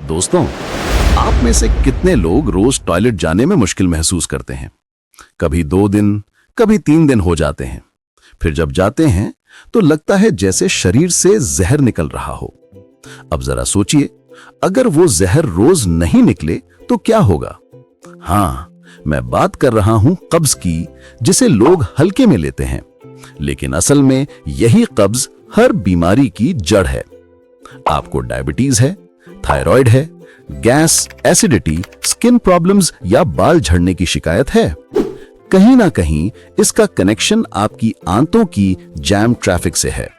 दोस्तों, आप में से कितने लोग रोज टॉयलेट जाने में मुश्किल महसूस करते हैं? कभी 2 दिन, कभी 3 दिन हो जाते हैं। फिर जब जाते हैं तो लगता है जैसे शरीर से जहर निकल रहा हो। अब जरा सोचिए, अगर वो जहर रोज नहीं निकले तो क्या होगा? हाँ, मैं बात कर रहा हूं कब्ज की, जिसे लोग हल्के में लेते हैं, लेकिन असल में यही कब्ज हर बीमारी की जड़ है। आपको डायबिटीज है, थायराइड है, गैस, एसिडिटी, स्किन प्रॉब्लम्स या बाल झड़ने की शिकायत है? कहीं ना कहीं इसका कनेक्शन आपकी आंतों की जैम ट्रैफिक से है।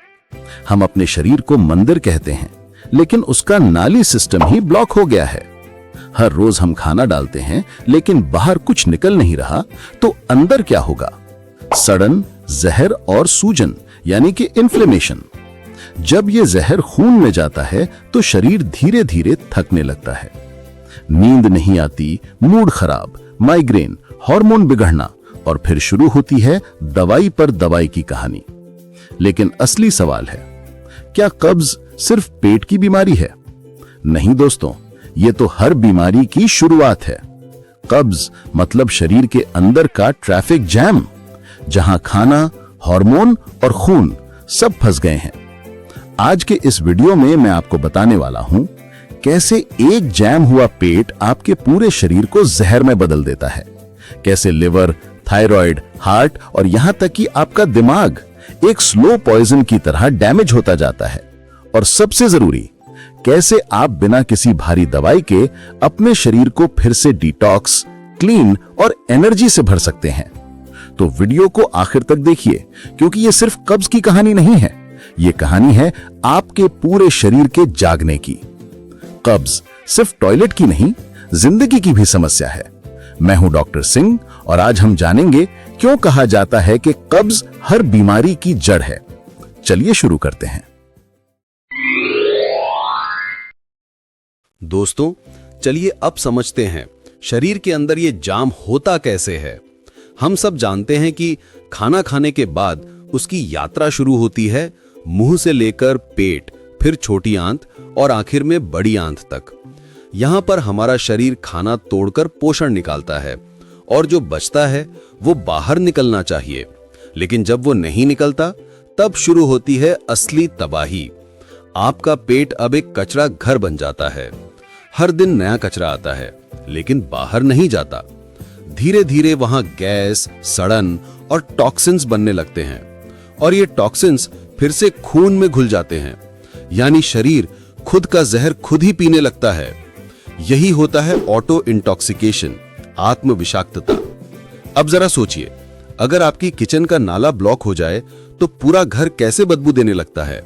हम अपने शरीर को मंदिर कहते हैं, लेकिन उसका नाली सिस्टम ही ब्लॉक हो गया है। हर रोज हम खाना डालते हैं, लेकिन बाहर कुछ निकल नहीं रहा, तो अंदर क्या होगा? सड़न, जहर और सूजन, यानी कि इन्फ्लेमेशन। जब यह जहर खून में जाता है तो शरीर धीरे धीरे थकने लगता है। नींद नहीं आती, मूड खराब, माइग्रेन, हार्मोन बिगड़ना, और फिर शुरू होती है दवाई पर दवाई की कहानी। लेकिन असली सवाल है, क्या कब्ज सिर्फ पेट की बीमारी है? नहीं दोस्तों, यह तो हर बीमारी की शुरुआत है। कब्ज मतलब शरीर के अंदर का ट्रैफिक जैम, जहां खाना, हार्मोन और खून सब फंस गए हैं। आज के इस वीडियो में मैं आपको बताने वाला हूं कैसे एक जैम हुआ पेट आपके पूरे शरीर को जहर में बदल देता है। कैसे लिवर, थायराइड, हार्ट और यहां तक कि आपका दिमाग एक स्लो पॉइजन की तरह डैमेज होता जाता है। और सबसे जरूरी, कैसे आप बिना किसी भारी दवाई के अपने शरीर को फिर से डिटॉक्स, क्लीन और एनर्जी से भर सकते हैं। तो वीडियो को आखिर तक देखिए, क्योंकि यह सिर्फ कब्ज की कहानी नहीं है, यह कहानी है आपके पूरे शरीर के जागने की। कब्ज सिर्फ टॉयलेट की नहीं, जिंदगी की भी समस्या है। मैं हूं डॉक्टर सिंह और आज हम जानेंगे क्यों कहा जाता है कि कब्ज हर बीमारी की जड़ है। चलिए शुरू करते हैं। दोस्तों, चलिए अब समझते हैं शरीर के अंदर ये जाम होता कैसे है। हम सब जानते हैं कि खाना खाने के बाद उसकी यात्रा शुरू होती है मुंह से लेकर पेट, फिर छोटी आंत और आखिर में बड़ी आंत तक। यहां पर हमारा शरीर खाना तोड़कर पोषण निकालता है और जो बचता है वो बाहर निकलना चाहिए। लेकिन जब वो नहीं निकलता, तब शुरू होती है असली तबाही। आपका पेट अब एक कचरा घर बन जाता है। हर दिन नया कचरा आता है, लेकिन बाहर नहीं जाता। धीरे धीरे वहां गैस, सड़न और टॉक्सिन्स बनने लगते हैं, और ये टॉक्सिन्स फिर से खून में घुल जाते हैं। यानी शरीर खुद का जहर खुद ही पीने लगता है। यही होता है ऑटो इंटॉक्सिकेशन, आत्म विषाक्तता। अब जरा सोचिए, अगर आपकी किचन का नाला ब्लॉक हो जाए तो पूरा घर कैसे बदबू देने लगता है।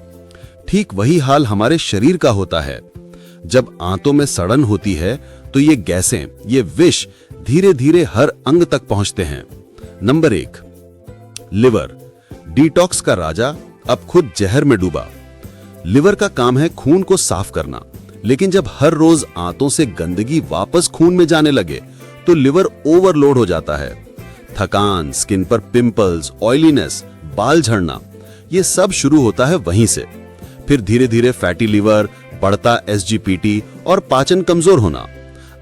ठीक वही हाल हमारे शरीर का होता है। जब आंतों में सड़न होती है तो ये गैसें, ये विष धीरे धीरे हर अंग तक पहुंचते हैं। नंबर 1, लिवर, डिटॉक्स का राजा अब खुद जहर में डूबा। लिवर का काम है खून को साफ करना, लेकिन जब हर रोज आंतों से गंदगी वापस खून में जाने लगे तो लिवर ओवरलोड हो जाता है। थकान, स्किन पर पिंपल्स, ऑयलीनेस, बाल झड़ना, ये सब शुरू होता है वहीं से। फिर धीरे धीरे फैटी लिवर, बढ़ता एसजीपीटी और पाचन कमजोर होना।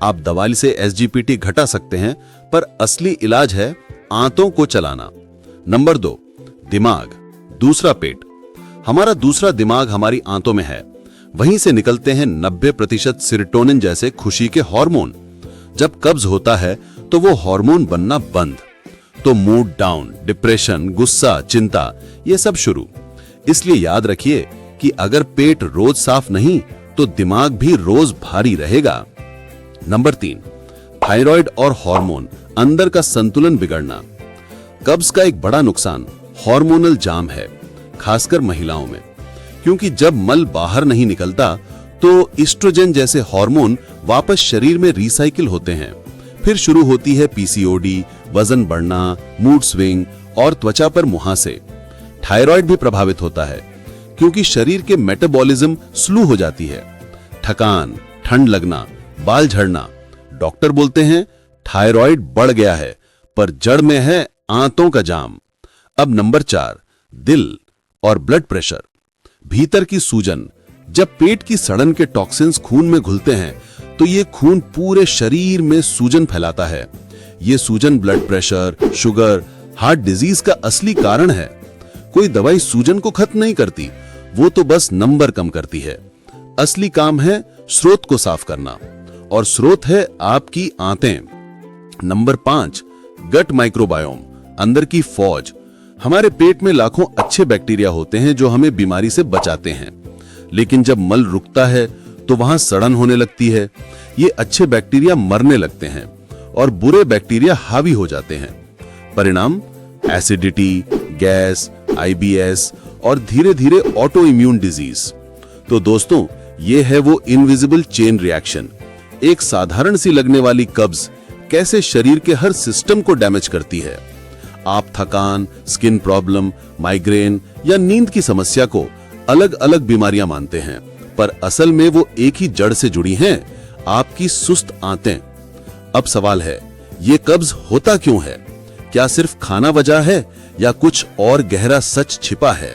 आप दवाई से एसजीपीटी घटा सकते हैं, पर असली इलाज है आंतों को चलाना। नंबर 2, दिमाग, दूसरा पेट। हमारा दूसरा दिमाग हमारी आंतों में है। वहीं से निकलते हैं 90% सेरोटोनिन जैसे खुशी के हार्मोन। जब कब्ज होता है तो वो हार्मोन बनना बंद, तो मूड डाउन, डिप्रेशन, गुस्सा, चिंता, ये सब शुरू। इसलिए याद रखिए कि अगर पेट रोज साफ नहीं तो दिमाग भी रोज भारी रहेगा। नंबर 3, थायराइड और हार्मोन, अंदर का संतुलन बिगड़ना। कब्ज का एक बड़ा नुकसान हार्मोनल जाम है, खासकर महिलाओं में, क्योंकि जब मल बाहर नहीं निकलता तो ईस्ट्रोजन जैसे हार्मोन वापस शरीर में रिसाइकिल होते हैं। फिर शुरू होती है पीसीओडी, वजन बढ़ना, मूड स्विंग और त्वचा पर मुहासे। थायराइड भी प्रभावित होता है, क्योंकि शरीर के मेटाबॉलिज्म स्लो हो जाती है। थकान, ठंड लगना, बाल झड़ना। डॉक्टर बोलते हैं थायराइड बढ़ गया है, पर जड़ में है आंतों का जाम। अब नंबर 4, दिल और ब्लड प्रेशर। भीतर की सूजन। जब पेट की सड़न के टॉक्सिन्स खून में घुलते हैं तो ये खून पूरे शरीर में सूजन फैलाता है। ये सूजन blood pressure, sugar, heart disease का असली कारण है। कोई दवाई सूजन को खत्म नहीं करती, वो तो बस नंबर कम करती है। असली काम है स्रोत को साफ करना, और स्रोत है आपकी आंतें। नंबर 5, गट माइक्रोबायोम, अंदर की फौज। हमारे पेट में लाखों अच्छे बैक्टीरिया होते हैं जो हमें बीमारी से बचाते हैं, लेकिन जब मल रुकता है तो वहां सड़न होने लगती है। ये अच्छे बैक्टीरिया मरने लगते हैं और बुरे बैक्टीरिया हावी हो जाते हैं। परिणाम एसिडिटी, गैस, IBS और धीरे धीरे ऑटो इम्यून डिजीज। तो दोस्तों, ये है वो इनविजिबल चेन रिएक्शन। एक साधारण सी लगने वाली कब्ज कैसे शरीर के हर सिस्टम को डैमेज करती है। आप थकान, स्किन प्रॉब्लम, माइग्रेन या नींद की समस्या को अलग अलग बीमारियां मानते हैं, पर असल में वो एक ही जड़ से जुड़ी हैं, आपकी सुस्त आंतें। अब सवाल है, ये कब्ज होता क्यों है? क्या सिर्फ खाना वजह है या कुछ और गहरा सच छिपा है?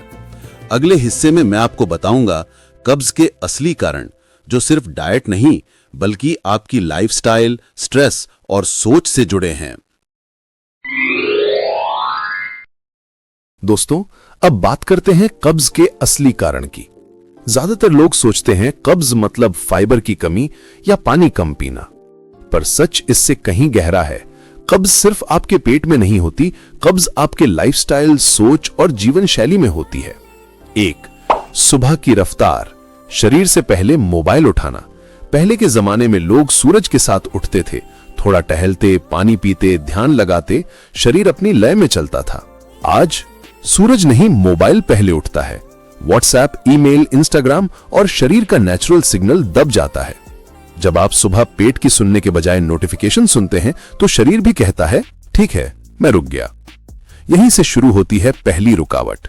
अगले हिस्से में मैं आपको बताऊंगा कब्ज के असली कारण, जो सिर्फ डाइट नहीं बल्कि आपकी लाइफस्टाइल, स्ट्रेस और सोच से जुड़े हैं। दोस्तों, अब बात करते हैं कब्ज के असली कारण की। ज्यादातर लोग सोचते हैं कब्ज मतलब फाइबर की कमी या पानी कम पीना, पर सच इससे कहीं गहरा है। कब्ज सिर्फ आपके पेट में नहीं होती, कब्ज आपके लाइफस्टाइल, सोच और जीवन शैली में होती है। 1, सुबह की रफ्तार, शरीर से पहले मोबाइल उठाना। पहले के जमाने में लोग सूरज के साथ उठते थे, थोड़ा टहलते, पानी पीते, ध्यान लगाते, शरीर अपनी लय में चलता था। आज सूरज नहीं, मोबाइल पहले उठता है। व्हाट्सएप, ईमेल, इंस्टाग्राम और शरीर का नेचुरल सिग्नल दब जाता है। जब आप सुबह पेट की सुनने के बजाय नोटिफिकेशन सुनते हैं तो शरीर भी कहता है, ठीक है, मैं रुक गया। यहीं से शुरू होती है पहली रुकावट।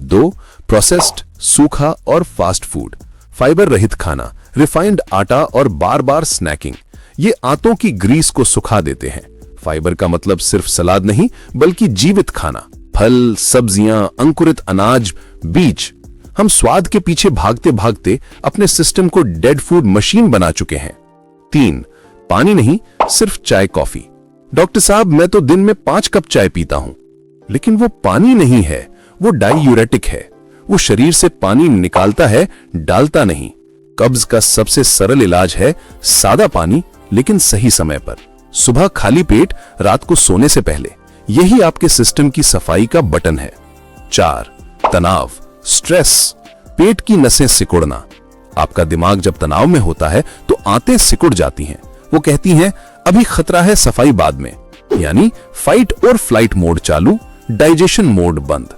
2, प्रोसेस्ड, सूखा और फास्ट फूड, फाइबर रहित खाना, रिफाइंड आटा और बार बार स्नैकिंग। ये आंतों की ग्रीस को सुखा देते हैं। फाइबर का मतलब सिर्फ सलाद नहीं बल्कि जीवित खाना, फल, सब्जियां, अंकुरित अनाज, बीज। हम स्वाद के पीछे भागते भागते अपने सिस्टम को डेड फूड मशीन बना चुके हैं। 3, पानी नहीं, सिर्फ चाय कॉफी। डॉक्टर साहब, मैं तो दिन में 5 कप चाय पीता हूं। लेकिन वो पानी नहीं है, वो डायूरेटिक है। वो शरीर से पानी निकालता है, डालता नहीं। कब्ज का सबसे सरल इलाज है सादा पानी, लेकिन सही समय पर। सुबह खाली पेट, रात को सोने से पहले। यही आपके सिस्टम की सफाई का बटन है। 4, तनाव, स्ट्रेस, पेट की नसें सिकुड़ना। आपका दिमाग जब तनाव में होता है तो आंतें सिकुड़ जाती हैं। वो कहती हैं, अभी खतरा है, सफाई बाद में। यानी फाइट और फ्लाइट मोड चालू, डाइजेशन मोड बंद।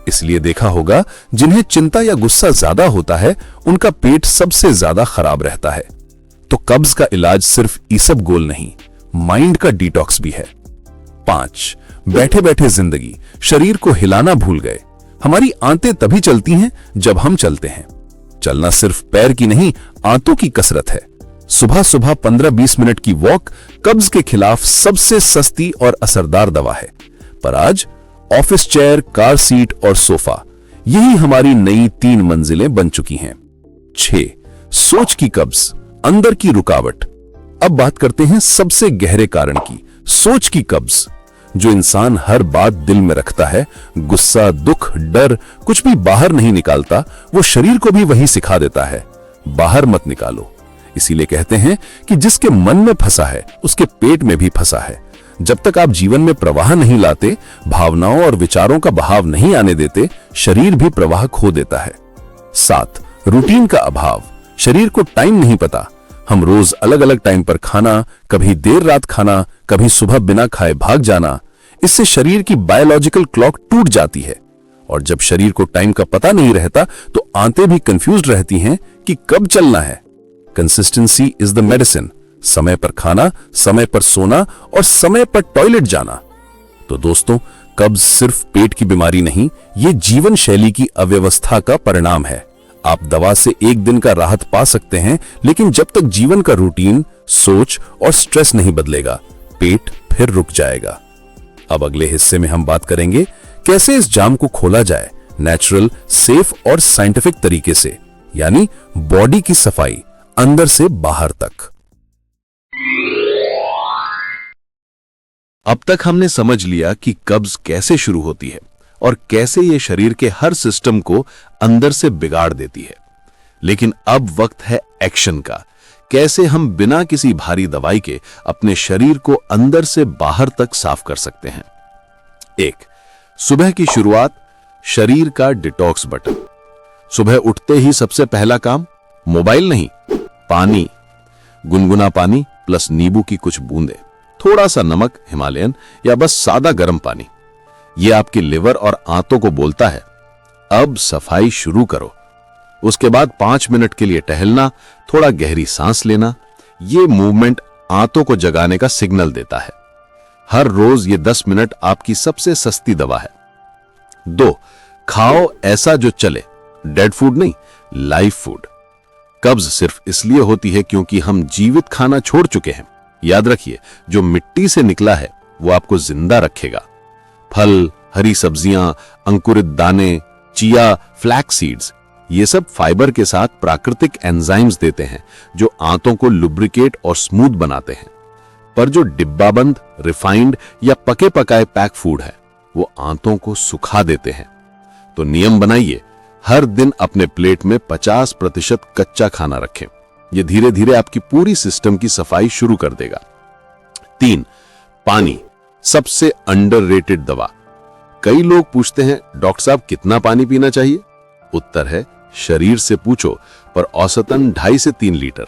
इसलिए देखा होगा, जिन्हें चिंता या गुस्सा ज्यादा होता है उनका पेट सबसे ज्यादा खराब रहता है। तो कब्ज का इलाज सिर्फ ईसबगोल नहीं, माइंड का डिटॉक्स भी है। 5, बैठे बैठे जिंदगी, शरीर को हिलाना भूल गए। हमारी आंतें तभी चलती हैं जब हम चलते हैं। चलना सिर्फ पैर की नहीं, आंतों की कसरत है। सुबह सुबह 15-20 मिनट की वॉक कब्ज के खिलाफ सबसे सस्ती और असरदार दवा है। पर आज ऑफिस चेयर, कार सीट और सोफा, यही हमारी नई 3 मंजिलें बन चुकी हैं। 6, सोच की कब्ज, अंदर की रुकावट। अब बात करते हैं सबसे गहरे कारण की, सोच की कब्ज। जो इंसान हर बात दिल में रखता है, गुस्सा, दुख, डर, कुछ भी बाहर नहीं निकालता, वो शरीर को भी वही सिखा देता है, बाहर मत निकालो। इसीलिए कहते हैं कि जिसके मन में फंसा है उसके पेट में भी फंसा है। जब तक आप जीवन में प्रवाह नहीं लाते, भावनाओं और विचारों का बहाव नहीं आने देते, शरीर भी प्रवाह खो देता है। 7, रूटीन का अभाव, शरीर को टाइम नहीं पता। हम रोज अलग अलग टाइम पर खाना, कभी देर रात खाना, कभी सुबह बिना खाए भाग जाना। इससे शरीर की बायोलॉजिकल क्लॉक टूट जाती है, और जब शरीर को टाइम का पता नहीं रहता तो आंतें भी कंफ्यूज्ड रहती हैं कि कब चलना है। कंसिस्टेंसी इज द मेडिसिन, समय पर खाना, समय पर सोना और समय पर टॉयलेट जाना। तो दोस्तों, कब्ज सिर्फ पेट की बीमारी नहीं, ये जीवन शैली की अव्यवस्था का परिणाम है। आप दवा से एक दिन का राहत पा सकते हैं, लेकिन जब तक जीवन का रूटीन, सोच और स्ट्रेस नहीं बदलेगा, पेट फिर रुक जाएगा। अब अगले हिस्से में हम बात करेंगे कैसे इस जाम को खोला जाए, नेचुरल, सेफ और साइंटिफिक तरीके से, यानी बॉडी की सफाई अंदर से बाहर तक। अब तक हमने समझ लिया कि कब्ज कैसे शुरू होती है और कैसे ये शरीर के हर सिस्टम को अंदर से बिगाड़ देती है। लेकिन अब वक्त है एक्शन का। कैसे हम बिना किसी भारी दवाई के अपने शरीर को अंदर से बाहर तक साफ कर सकते हैं। 1. सुबह की शुरुआत, शरीर का डिटॉक्स बटन। सुबह उठते ही सबसे पहला काम, मोबाइल नहीं, पानी। गुनगुना पानी प्लस नींबू की कुछ बूंदें, थोड़ा सा नमक हिमालयन या बस सादा गर्म पानी। यह आपके लिवर और आंतों को बोलता है अब सफाई शुरू करो। उसके बाद 5 मिनट के लिए टहलना, थोड़ा गहरी सांस लेना। यह मूवमेंट आंतों को जगाने का सिग्नल देता है। हर रोज ये 10 मिनट आपकी सबसे सस्ती दवा है। 2. खाओ ऐसा जो चले, डेड फूड नहीं, लाइव फूड। कब्ज सिर्फ इसलिए होती है क्योंकि हम जीवित खाना छोड़ चुके हैं। याद रखिए, जो मिट्टी से निकला है वो आपको जिंदा रखेगा। फल, हरी सब्जियां, अंकुरित दाने, चिया, फ्लैक्स सीड्स, ये सब फाइबर के साथ प्राकृतिक एंजाइम्स देते हैं जो आंतों को लुब्रिकेट और स्मूथ बनाते हैं। पर जो डिब्बाबंद, रिफाइंड या पके पकाए पैक फूड है वो आंतों को सुखा देते हैं। तो नियम बनाइए, हर दिन अपने प्लेट में 50% कच्चा खाना रखें। यह धीरे धीरे आपकी पूरी सिस्टम की सफाई शुरू कर देगा। 3. पानी, सबसे अंडररेटेड दवा। कई लोग पूछते हैं डॉक्टर साहब कितना पानी पीना चाहिए? उत्तर है शरीर से पूछो, पर औसतन 2.5 से 3 लीटर।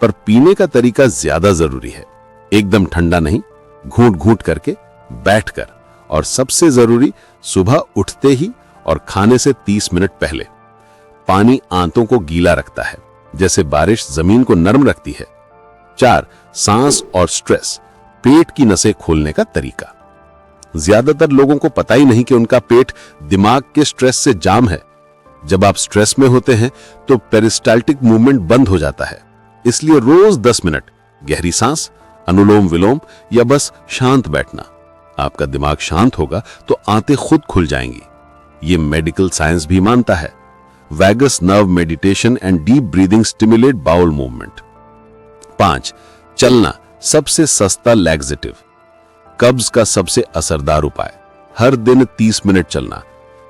पर पीने का तरीका ज्यादा जरूरी है। एकदम ठंडा नहीं, घूंट घूंट करके, बैठकर, और सबसे जरूरी सुबह उठते ही और खाने से 30 मिनट पहले। पानी आंतों को गीला रखता है जैसे बारिश जमीन को नरम रखती है। 4. सांस और स्ट्रेस, पेट की नसें खोलने का तरीका। ज्यादातर लोगों को पता ही नहीं कि उनका पेट दिमाग के स्ट्रेस से जाम है। जब आप स्ट्रेस में होते हैं तो पेरिस्टाल्टिक मूवमेंट बंद हो जाता है। इसलिए रोज 10 मिनट गहरी सांस, अनुलोम विलोम या बस शांत बैठना। आपका दिमाग शांत होगा तो आंतें खुद खुल जाएंगी। ये मेडिकल साइंस भी मानता है। Vagus nerve meditation and deep breathing stimulate bowel movement. 5. चलना, सबसे सस्ता लैक्सेटिव। कब्ज का सबसे असरदार उपाय, हर दिन 30 मिनट चलना।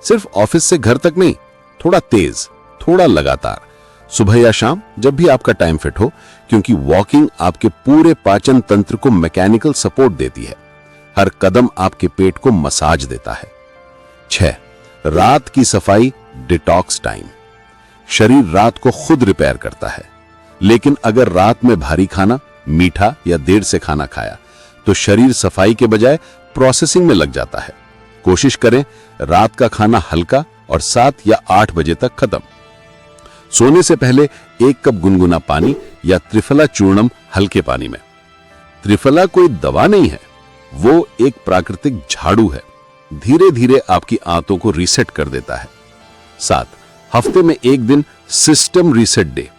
सिर्फ ऑफिस से घर तक नहीं, थोड़ा तेज, थोड़ा लगातार, सुबह या शाम, जब भी आपका टाइम फिट हो, क्योंकि वॉकिंग आपके पूरे पाचन तंत्र को मैकेनिकल सपोर्ट देती है। हर कदम आपके पेट को मसाज देता है। 6. रात की सफाई, डिटॉक्स टाइम। शरीर रात को खुद रिपेयर करता है, लेकिन अगर रात में भारी खाना, मीठा या देर से खाना खाया तो शरीर सफाई के बजाय प्रोसेसिंग में लग जाता है। कोशिश करें रात का खाना हल्का और 7 या 8 बजे तक खत्म। सोने से पहले 1 कप गुनगुना पानी या त्रिफला चूर्णम हल्के पानी में। त्रिफला कोई दवा नहीं है, वो एक प्राकृतिक झाड़ू है, धीरे धीरे आपकी आंतों को रीसेट कर देता है। 7. हफ्ते में 1 दिन सिस्टम रीसेट डे।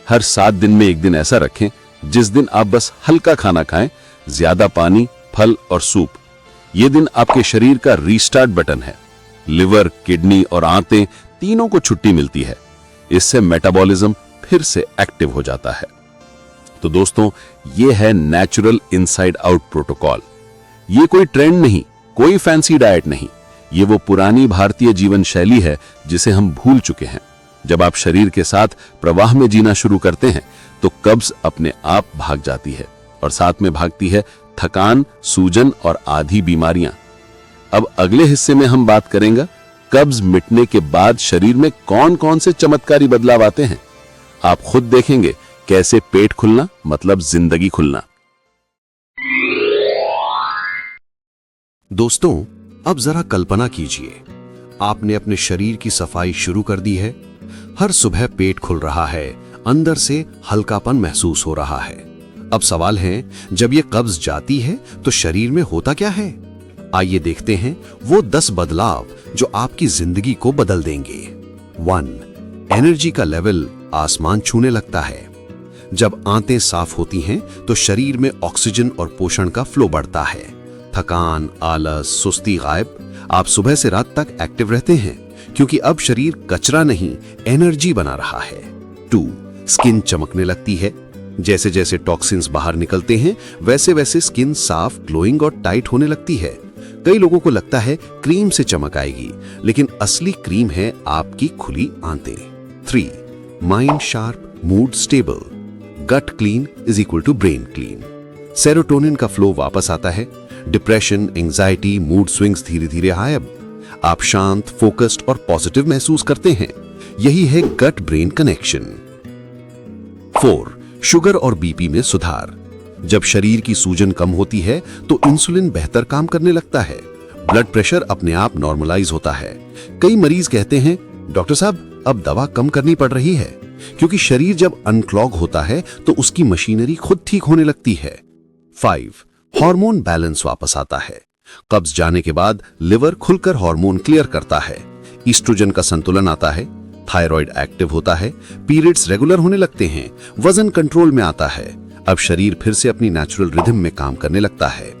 हर 7 दिन में 1 दिन ऐसा रखें जिस दिन आप बस हल्का खाना खाएं, ज्यादा पानी, फल और सूप। यह दिन आपके शरीर का रीस्टार्ट बटन है। लिवर, किडनी और आंतें तीनों को छुट्टी मिलती है। इससे मेटाबॉलिज्म फिर से एक्टिव हो जाता है। तो दोस्तों, यह है नेचुरल इनसाइड आउट प्रोटोकॉल। यह कोई ट्रेंड नहीं, कोई फैंसी डाइट नहीं, ये वो पुरानी भारतीय जीवन शैली है जिसे हम भूल चुके हैं। जब आप शरीर के साथ प्रवाह में जीना शुरू करते हैं तो कब्ज अपने आप भाग जाती है, और साथ में भागती है थकान, सूजन और आधी बीमारियां। अब अगले हिस्से में हम बात करेंगे कब्ज मिटने के बाद शरीर में कौन कौन से चमत्कारी बदलाव आते हैं। आप खुद देखेंगे कैसे पेट खुलना मतलब जिंदगी खुलना। दोस्तों, अब जरा कल्पना कीजिए, आपने अपने शरीर की सफाई शुरू कर दी है। हर सुबह पेट खुल रहा है, अंदर से हल्कापन महसूस हो रहा है। अब सवाल है, जब ये कब्ज जाती है तो शरीर में होता क्या है? आइए देखते हैं वो 10 बदलाव जो आपकी जिंदगी को बदल देंगे। 1. एनर्जी का लेवल आसमान छूने लगता है। जब आंतें साफ होती हैं तो शरीर में ऑक्सीजन और पोषण का फ्लो बढ़ता है। थकान, आलस, सुस्ती गायब। आप सुबह से रात तक एक्टिव रहते हैं क्योंकि अब शरीर कचरा नहीं, एनर्जी बना रहा है। 2. स्किन चमकने लगती है। जैसे जैसे टॉक्सिन्स बाहर निकलते हैं वैसे वैसे स्किन साफ, ग्लोइंग और टाइट होने लगती है। कई लोगों को लगता है क्रीम से चमक आएगी, लेकिन असली क्रीम है आपकी खुली आंतें। 3. Mind sharp, mood stable. Gut clean is equal to brain clean. Serotonin का फ्लो वापस आता है, डिप्रेशन, एंजाइटी, मूड स्विंग्स धीरे धीरे गायब। आप शांत, फोकस्ड और पॉजिटिव महसूस करते हैं। यही है गट ब्रेन कनेक्शन। 4. शुगर और बीपी में सुधार। जब शरीर की सूजन कम होती है तो इंसुलिन बेहतर काम करने लगता है, ब्लड प्रेशर अपने आप नॉर्मलाइज होता है। कई मरीज कहते हैं, डॉक्टर साहब अब दवा कम करनी पड़ रही है, क्योंकि शरीर जब अनक्लॉग होता है तो उसकी मशीनरी खुद ठीक होने लगती है। 5. हार्मोन बैलेंस वापस आता है। कब्ज जाने के बाद लिवर खुलकर हार्मोन क्लियर करता है, ईस्ट्रोजन का संतुलन आता है, थायराइड एक्टिव होता है, पीरियड्स रेगुलर होने लगते हैं, वजन कंट्रोल में आता है। अब शरीर फिर से अपनी नेचुरल रिदम में काम करने लगता है।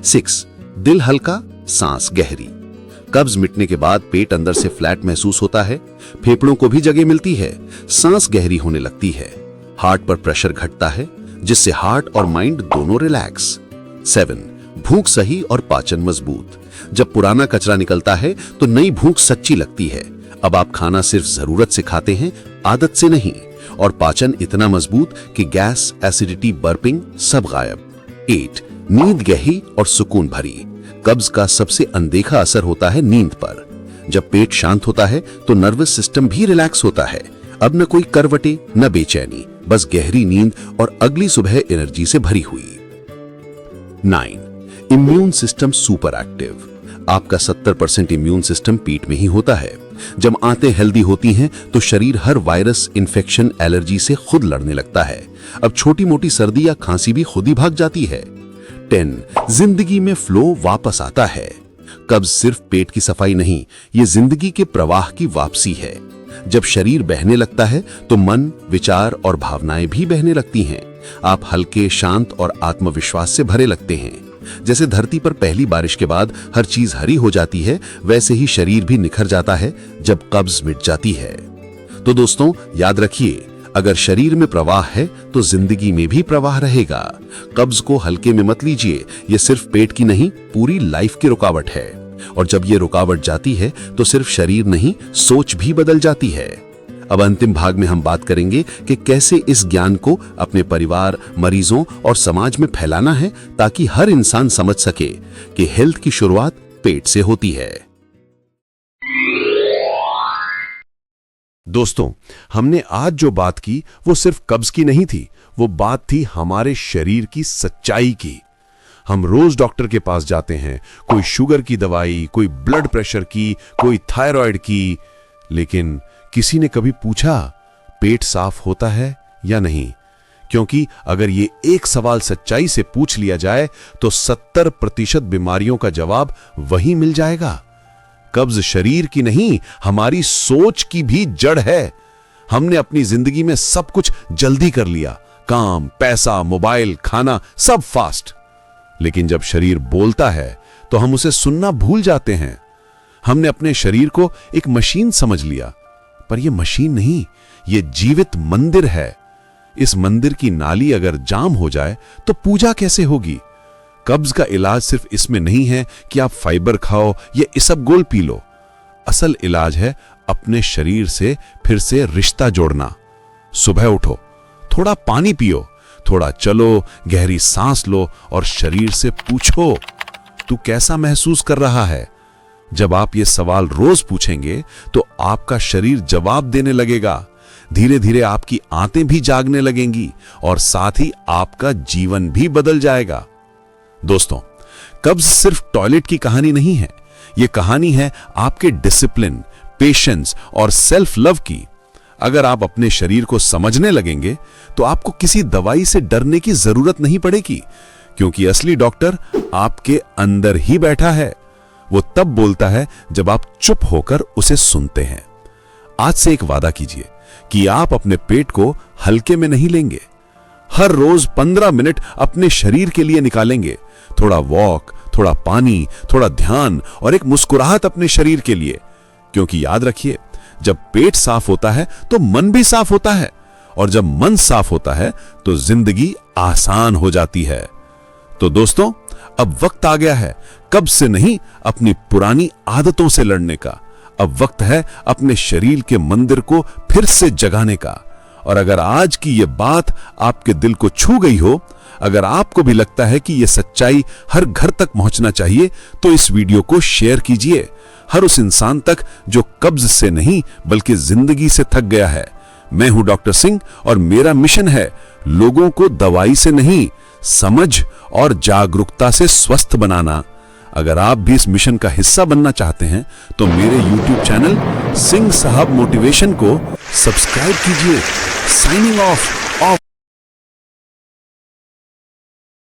6. दिल हल्का, सांस गहरी। कब्ज मिटने के बाद पेट अंदर से फ्लैट महसूस होता है, फेफड़ों को भी जगह मिलती है, सांस गहरी होने लगती है, हार्ट पर प्रेशर घटता है, जिससे हार्ट और माइंड दोनों रिलैक्स। 7. भूख सही और पाचन मजबूत। जब पुराना कचरा निकलता है तो नई भूख सच्ची लगती है। अब आप खाना सिर्फ जरूरत से खाते हैं, आदत से नहीं, और पाचन इतना मजबूत कि गैस, एसिडिटी, बर्पिंग सब गायब। 8. नींद गहरी और सुकून भरी। कब्ज का सबसे अनदेखा असर होता है नींद पर। जब पेट शांत होता है तो नर्वस सिस्टम भी रिलैक्स होता है। अब न कोई करवटे, न बेचैनी, बस गहरी नींद और अगली सुबह एनर्जी से भरी हुई। 9. Immune system super active. आपका 70% इम्यून सिस्टम पेट में ही होता है। जब आंतें हेल्दी होती हैं तो शरीर हर वायरस, इन्फेक्शन, एलर्जी से खुद लड़ने लगता है। अब छोटी मोटी सर्दी या खांसी भी खुद ही भाग जाती है। 10. जिंदगी में फ्लो वापस आता है। कब्ज सिर्फ पेट की सफाई नहीं, ये जिंदगी के प्रवाह की वापसी है। जब शरीर बहने लगता है तो मन, विचार और भावनाएं भी बहने लगती हैं। आप हल्के, शांत और आत्मविश्वास से भरे लगते हैं। जैसे धरती पर पहली बारिश के बाद हर चीज हरी हो जाती है, वैसे ही शरीर भी निखर जाता है जब कब्ज मिट जाती है। तो दोस्तों याद रखिए, अगर शरीर में प्रवाह है तो जिंदगी में भी प्रवाह रहेगा। कब्ज को हल्के में मत लीजिए, ये सिर्फ पेट की नहीं, पूरी लाइफ की रुकावट है। और जब ये रुकावट जाती है तो सिर्फ शरीर नहीं, सोच भी बदल जाती है। अब अंतिम भाग में हम बात करेंगे कि कैसे इस ज्ञान को अपने परिवार, मरीजों और समाज में फैलाना है, ताकि हर इंसान समझ सके कि हेल्थ की शुरुआत पेट से होती है। दोस्तों, हमने आज जो बात की वो सिर्फ कब्ज की नहीं थी, वो बात थी हमारे शरीर की सच्चाई की। हम रोज डॉक्टर के पास जाते हैं, कोई शुगर की दवाई, कोई ब्लड प्रेशर की, कोई थायराइड की, लेकिन किसी ने कभी पूछा पेट साफ होता है या नहीं? क्योंकि अगर ये एक सवाल सच्चाई से पूछ लिया जाए तो 70% बीमारियों का जवाब वहीं मिल जाएगा। कब्ज शरीर की नहीं, हमारी सोच की भी जड़ है। हमने अपनी जिंदगी में सब कुछ जल्दी कर लिया, काम, पैसा, मोबाइल, खाना, सब फास्ट। लेकिन जब शरीर बोलता है तो हम उसे सुनना भूल जाते हैं। हमने अपने शरीर को एक मशीन समझ लिया, पर यह मशीन नहीं, यह जीवित मंदिर है। इस मंदिर की नाली अगर जाम हो जाए तो पूजा कैसे होगी? कब्ज का इलाज सिर्फ इसमें नहीं है कि आप फाइबर खाओ या इसबगोल पी लो। असल इलाज है अपने शरीर से फिर से रिश्ता जोड़ना। सुबह उठो, थोड़ा पानी पियो, थोड़ा चलो, गहरी सांस लो और शरीर से पूछो, तू कैसा महसूस कर रहा है? जब आप ये सवाल रोज पूछेंगे तो आपका शरीर जवाब देने लगेगा। धीरे धीरे आपकी आंतें भी जागने लगेंगी और साथ ही आपका जीवन भी बदल जाएगा। दोस्तों, कब्ज सिर्फ टॉयलेट की कहानी नहीं है, यह कहानी है आपके डिसिप्लिन, पेशेंस और सेल्फ लव की। अगर आप अपने शरीर को समझने लगेंगे तो आपको किसी दवाई से डरने की जरूरत नहीं पड़ेगी, क्योंकि असली डॉक्टर आपके अंदर ही बैठा है। वो तब बोलता है जब आप चुप होकर उसे सुनते हैं। आज से एक वादा कीजिए कि आप अपने पेट को हल्के में नहीं लेंगे। हर रोज 15 मिनट अपने शरीर के लिए निकालेंगे। थोड़ा वॉक, थोड़ा पानी, थोड़ा ध्यान और एक मुस्कुराहट अपने शरीर के लिए। क्योंकि याद रखिए, जब पेट साफ होता है तो मन भी साफ होता है और जब मन साफ होता है तो जिंदगी आसान हो जाती है। तो दोस्तों, अब वक्त आ गया है कब्ज से नहीं, अपनी पुरानी आदतों से लड़ने का। अब वक्त है अपने शरीर के मंदिर को फिर से जगाने का। और अगर आज की यह बात आपके दिल को छू गई हो, अगर आपको भी लगता है कि यह सच्चाई हर घर तक पहुंचना चाहिए, तो इस वीडियो को शेयर कीजिए हर उस इंसान तक जो कब्ज से नहीं बल्कि जिंदगी से थक गया है। मैं हूं डॉक्टर सिंह और मेरा मिशन है लोगों को दवाई से नहीं, समझ और जागरूकता से स्वस्थ बनाना। अगर आप भी इस मिशन का हिस्सा बनना चाहते हैं तो मेरे YouTube चैनल सिंह साहब मोटिवेशन को सब्सक्राइब कीजिए। Signing off.